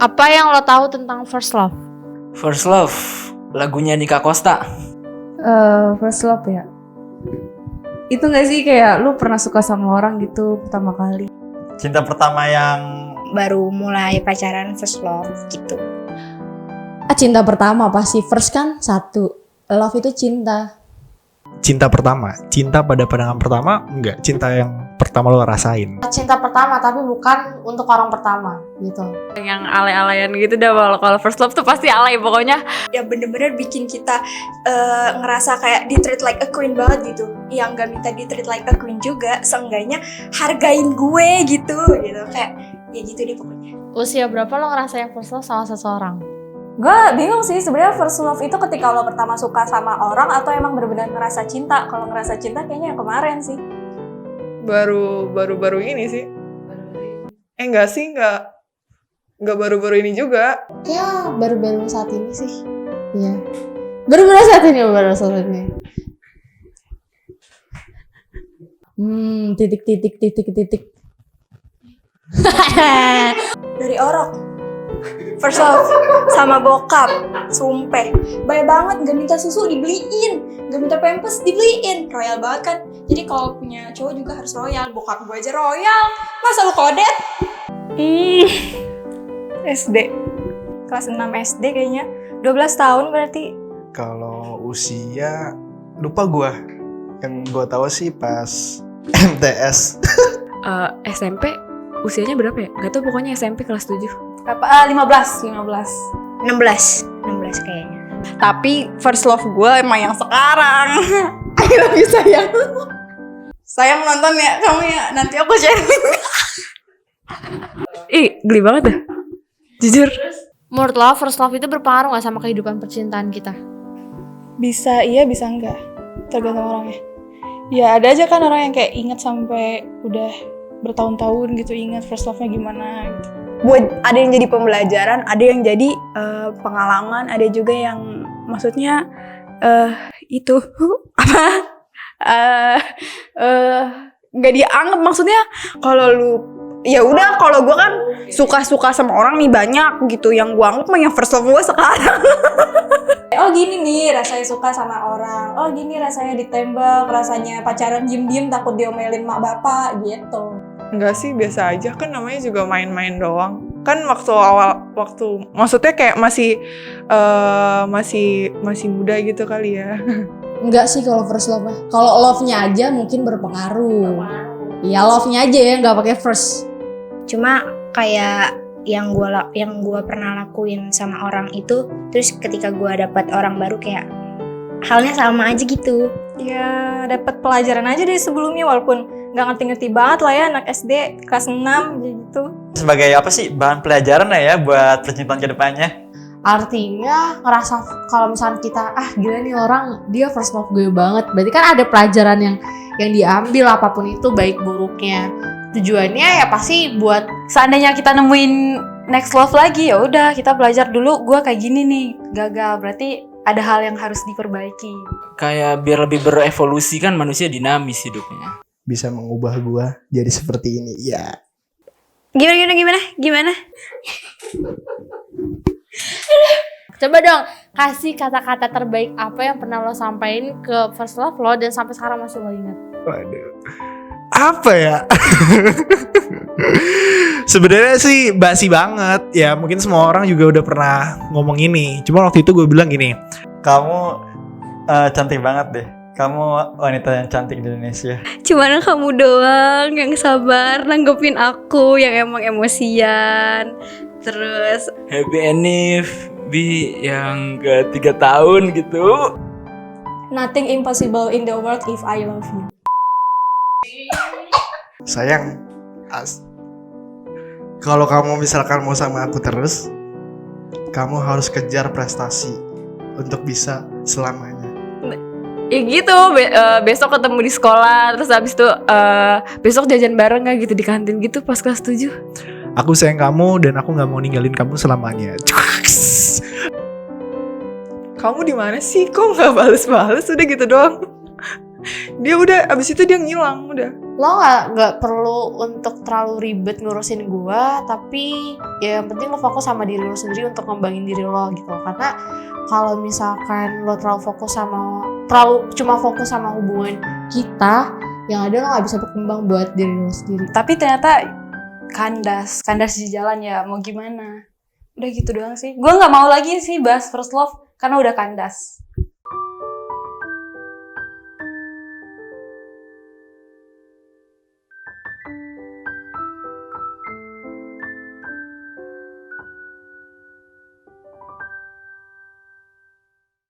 Apa yang lo tahu tentang first love? First Love, lagunya Nika Costa. First love ya. Itu gak sih kayak lu pernah suka sama orang gitu pertama kali? Cinta pertama yang Baru mulai pacaran first love gitu. Cinta pertama pasti first kan satu. Love itu cinta. Cinta pertama, cinta pada pandangan pertama, enggak, cinta yang pertama lo rasain. Cinta pertama tapi bukan untuk orang pertama gitu. Yang alay-alayan gitu dah, kalau first love tuh pasti alay pokoknya. Ya bener-bener bikin kita ngerasa kayak di treat like a queen banget gitu. Yang gak minta di treat like a queen juga, seenggaknya hargain gue gitu kayak ya gitu deh pokoknya. Usia berapa lo ngerasain first love sama seseorang? Gue bingung sih sebenarnya first love itu ketika lo pertama suka sama orang atau emang benar-benar ngerasa cinta. Kalau ngerasa cinta kayaknya yang kemarin sih. Baru ini sih. Enggak sih, enggak baru-baru ini juga. Ya baru-baru saat ini sih. Iya. Baru-baru saat ini. Titik. Dari orok first love sama bokap, sumpah baik banget, gak minta susu dibeliin, gak minta pampers dibeliin, royal banget kan. Jadi kalau punya cowok juga harus royal. Bokap gue aja royal, masa lu kodet? SD kelas 6 SD kayaknya, 12 tahun berarti. Kalau usia lupa gue. Yang gue tahu sih pas MTS. SMP usianya berapa ya? Gak tau, pokoknya SMP kelas 7. Berapa? 15 16 kayaknya. Tapi first love gue emang yang sekarang. I love you sayang. Sayang nonton ya kamu ya, nanti aku sharing. Geli banget dah, jujur. Menurut lo first love itu berpengaruh gak sama kehidupan percintaan kita? Bisa iya, bisa enggak, tergantung orangnya. Ya ada aja kan orang yang kayak inget sampai udah bertahun-tahun gitu, ingat first love-nya gimana gitu. Buat ada yang jadi pembelajaran, ada yang jadi pengalaman, ada juga yang maksudnya itu apa nggak dianggap, maksudnya kalau lu ya udah, kalau gue kan suka sama orang nih banyak gitu, yang gue anggap mah yang first love gue sekarang. Oh gini nih rasanya suka sama orang. Oh gini rasanya ditembak, rasanya pacaran diem-diem takut diomelin mak bapak gitu. Enggak sih, biasa aja kan, namanya juga main-main doang. Kan waktu maksudnya kayak masih muda gitu kali ya. Enggak sih kalau first love. Kalau love-nya aja mungkin berpengaruh. Iya, love-nya aja ya, nggak pakai first. Cuma kayak yang gue pernah lakuin sama orang itu, terus ketika gue dapat orang baru kayak halnya sama aja gitu. Ya dapat pelajaran aja dari sebelumnya, walaupun nggak ngerti-ngerti banget lah ya, anak SD kelas 6 gitu. sebagai apa sih, bahan pelajaran ya buat percintaan kedepannya. Artinya ngerasa kalau misalnya kita gila nih orang, dia first love gue banget, berarti kan ada pelajaran yang diambil apapun itu baik buruknya. Tujuannya ya pasti buat Seandainya kita nemuin next love lagi, ya udah kita belajar dulu, gue kayak gini nih gagal, berarti ada hal yang harus diperbaiki. Kayak biar lebih berevolusi, kan manusia dinamis hidupnya. Bisa mengubah gue jadi seperti ini, ya. Gimana? Coba dong kasih kata-kata terbaik apa yang pernah lo sampaikan ke first love lo dan sampai sekarang masih lo ingat. Waduh, apa ya? Sebenarnya sih basi banget ya, mungkin semua orang juga udah pernah ngomong ini. Cuma waktu itu gue bilang gini, Kamu cantik banget deh. Kamu wanita yang cantik di Indonesia. Cuman kamu doang yang sabar nanggepin aku yang emang emosian. Terus Happy Enif Bi yang ke 3 tahun gitu. Nothing impossible in the world if I love you. sayang, kalau kamu misalkan mau sama aku terus, kamu harus kejar prestasi untuk bisa selamanya. Ya gitu, besok ketemu di sekolah, terus habis itu besok jajan bareng gak gitu di kantin gitu pas kelas 7. Aku sayang kamu dan aku gak mau ninggalin kamu selamanya. Kamu di mana sih? Kok nggak bales-bales? Udah gitu doang. dia udah abis itu dia ngilang udah. Lo nggak perlu untuk terlalu ribet ngurusin gua, tapi ya yang penting lo fokus sama diri lo sendiri untuk ngembangin diri lo gitu. Karena kalau misalkan lo terlalu cuma fokus sama hubungan kita, yang ada lo nggak bisa berkembang buat diri lo sendiri. Tapi ternyata kandas di jalan ya, mau gimana? Udah gitu doang sih. Gue nggak mau lagi sih bahas first love karena udah kandas.